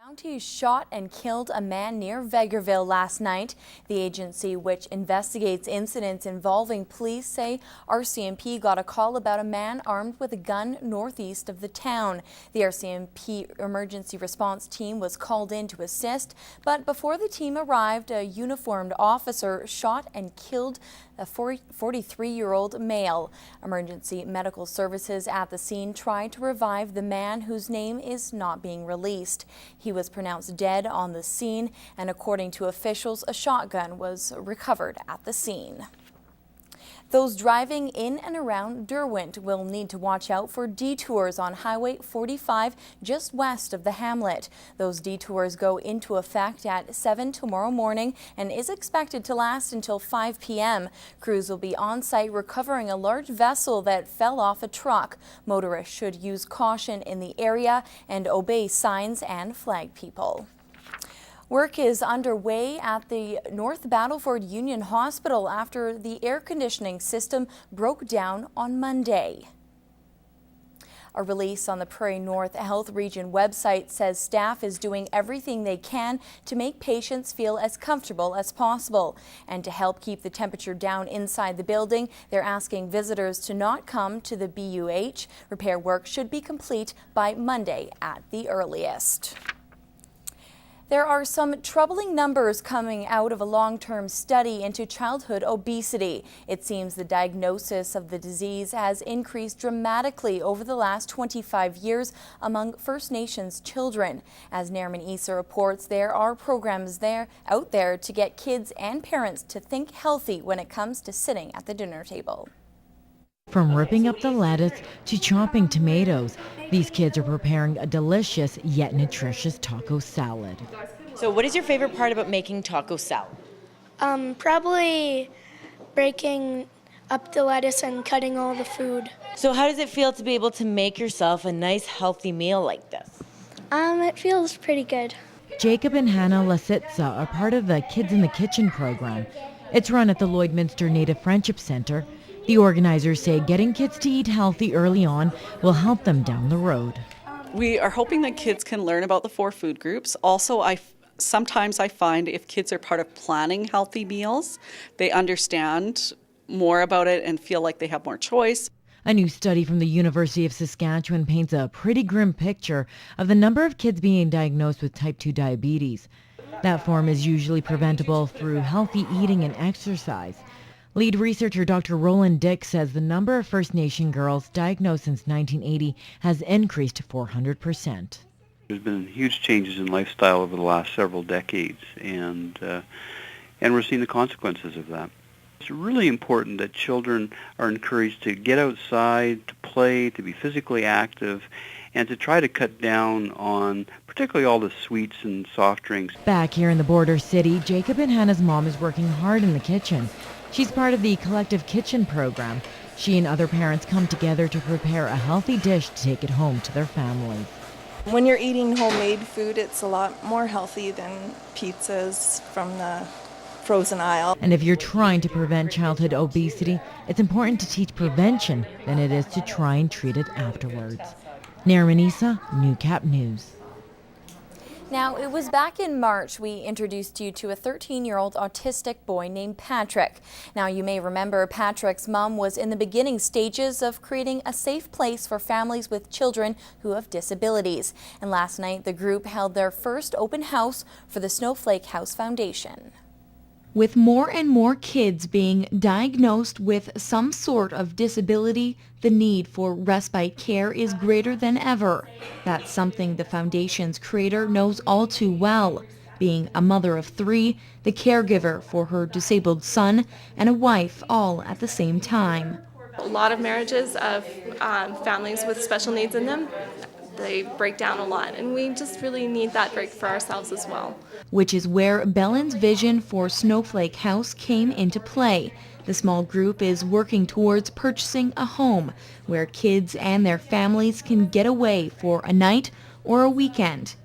Mounties shot and killed a man near Vegreville last night. The agency, which investigates incidents involving police, say RCMP got a call about a man armed with a gun northeast of the town. The RCMP emergency response team was called in to assist, but before the team arrived, a uniformed officer shot and killed a 43-year-old male. Emergency medical services at the scene tried to revive the man, whose name is not being released. He was pronounced dead on the scene, and according to officials, a shotgun was recovered at the scene. Those driving in and around Derwent will need to watch out for detours on Highway 45 just west of the hamlet. Those detours go into effect at 7 tomorrow morning and is expected to last until 5 p.m. Crews will be on site recovering a large vessel that fell off a truck. Motorists should use caution in the area and obey signs and flag people. Work is underway at the North Battleford Union Hospital after the air conditioning system broke down on Monday. A release on the Prairie North Health Region website says staff is doing everything they can to make patients feel as comfortable as possible. And to help keep the temperature down inside the building, they're asking visitors to not come to the BUH. Repair work should be complete by Monday at the earliest. There are some troubling numbers coming out of a long-term study into childhood obesity. It seems the diagnosis of the disease has increased dramatically over the last 25 years among First Nations children. As Nariman Issa reports, there are programs out there to get kids and parents to think healthy when it comes to sitting at the dinner table. From ripping up the lettuce to chopping tomatoes, these kids are preparing a delicious yet nutritious taco salad. So what is your favorite part about making taco salad? Probably breaking up the lettuce and cutting all the food. So how does it feel to be able to make yourself a nice healthy meal like this? It feels pretty good. Jacob and Hannah Lasitza are part of the Kids in the Kitchen program. It's run at the Lloydminster Native Friendship Center. The organizers say getting kids to eat healthy early on will help them down the road. We are hoping that kids can learn about the 4 food groups. Also, sometimes I find if kids are part of planning healthy meals, they understand more about it and feel like they have more choice. A new study from the University of Saskatchewan paints a pretty grim picture of the number of kids being diagnosed with type 2 diabetes. That form is usually preventable through healthy eating and exercise. Lead researcher Dr. Roland Dick says the number of First Nation girls diagnosed since 1980 has increased 400%. There's been huge changes in lifestyle over the last several decades, and we're seeing the consequences of that. It's really important that children are encouraged to get outside, to play, to be physically active, and to try to cut down on particularly all the sweets and soft drinks. Back here in the border city, Jacob and Hannah's mom is working hard in the kitchen. She's part of the Collective Kitchen program. She and other parents come together to prepare a healthy dish to take it home to their families. When you're eating homemade food, it's a lot more healthy than pizzas from the frozen aisle. And if you're trying to prevent childhood obesity, it's important to teach prevention than it is to try and treat it afterwards. Nariman Issa, Newcap News. Now, it was back in March we introduced you to a 13-year-old autistic boy named Patrick. Now, you may remember Patrick's mom was in the beginning stages of creating a safe place for families with children who have disabilities. And last night, the group held their first open house for the Snowflake House Foundation. With more and more kids being diagnosed with some sort of disability, the need for respite care is greater than ever. That's something the foundation's creator knows all too well, being a mother of 3, the caregiver for her disabled son, and a wife all at the same time. A lot of marriages of families with special needs in them, they break down a lot, and we just really need that break for ourselves as well. Which is where Bellen's vision for Snowflake House came into play. The small group is working towards purchasing a home where kids and their families can get away for a night or a weekend.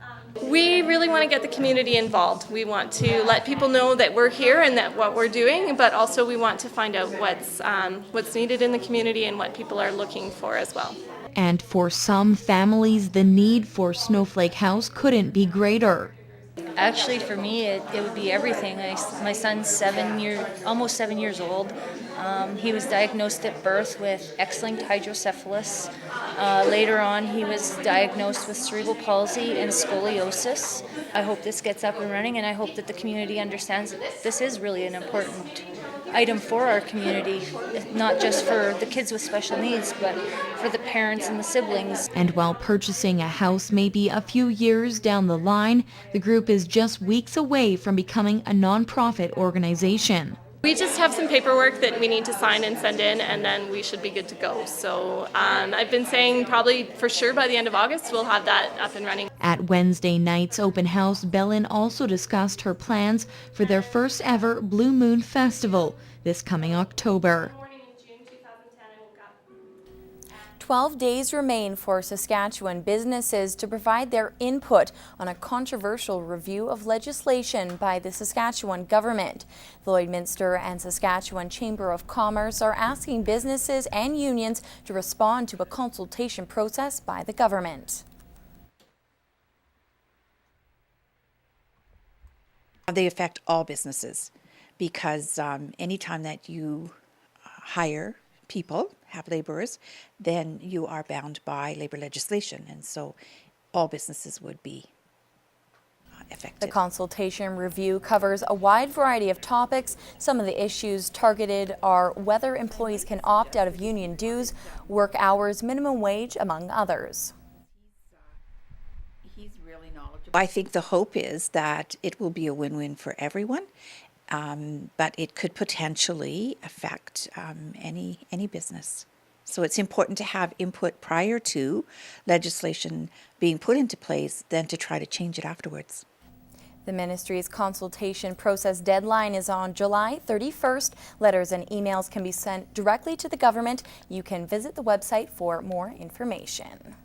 We really want to get the community involved. We want to let people know that we're here and that what we're doing, but also we want to find out what's needed in the community and what people are looking for as well. And for some families, the need for Snowflake House couldn't be greater. Actually, for me, it would be everything. My son's almost 7 years old. He was diagnosed at birth with X-linked hydrocephalus. Later on, he was diagnosed with cerebral palsy and scoliosis. I hope this gets up and running, and I hope that the community understands that this is really an important item for our community, not just for the kids with special needs, but for the parents and the siblings. And while purchasing a house may be a few years down the line, the group is just weeks away from becoming a nonprofit organization. We just have some paperwork that we need to sign and send in, and then we should be good to go. So I've been saying probably for sure by the end of August we'll have that up and running. At Wednesday night's open house, Bellin also discussed her plans for their first ever Blue Moon Festival this coming October. 12 days remain for Saskatchewan businesses to provide their input on a controversial review of legislation by the Saskatchewan government. The Lloydminster and Saskatchewan Chamber of Commerce are asking businesses and unions to respond to a consultation process by the government. They affect all businesses because anytime that you hire people, have laborers, then you are bound by labor legislation, and so all businesses would be affected. The consultation review covers a wide variety of topics. Some of the issues targeted are whether employees can opt out of union dues, work hours, minimum wage, among others. He's really knowledgeable. I think the hope is that it will be a win-win for everyone. But it could potentially affect any business. So it's important to have input prior to legislation being put into place than to try to change it afterwards. The ministry's consultation process deadline is on July 31st. Letters and emails can be sent directly to the government. You can visit the website for more information.